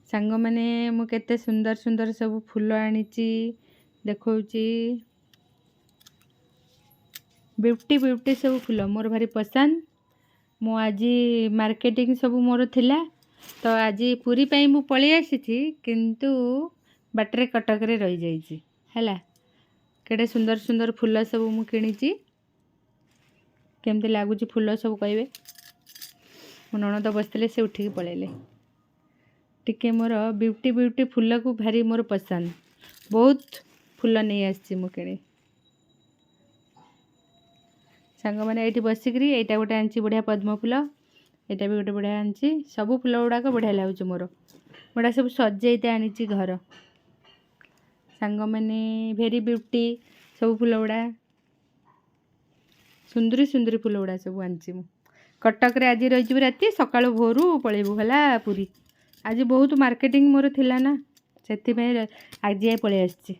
सांग मैंने मु केते सुंदर सुंदर सब फूल आनीची देखौची ब्यूटी ब्यूटी सब फूल मोर भारी पसंद। मु आज मार्केटिंग सब मोर थिला तो आज पूरी पाई मु पळी आसीची किंतु बाटरे कटक रे रही जाईची हैला। केडे सुंदर सुंदर फूल सब मु किनीची केमते लागुची फूल सब कहबे। मो ननद बसले से उठिक पळेले टिके मोर ब्यूटी ब्यूटी फूल को भारी मोर पसंद बहुत फूल नहीं आसी मु किणी। सांग मैंने ये बसिकी यहाँ गोटे आनी बढ़िया पद्म फूल यहाँ भी गोटे बढ़िया आनी सब फूल गुड़ाक बढ़िया लगुच मोर गुड़ा सब सजेते आनी घर। सांग मैंने भेरी ब्यूटी सब फूल गुड़ा सुंदरी सुंदरी फूल गुड़ा सब आनी कटक रे आज रही राति सका भोरू पलैबू है पूरी। आज बहुत मार्केटिंग मोर थिला ना से आज पलि आसी।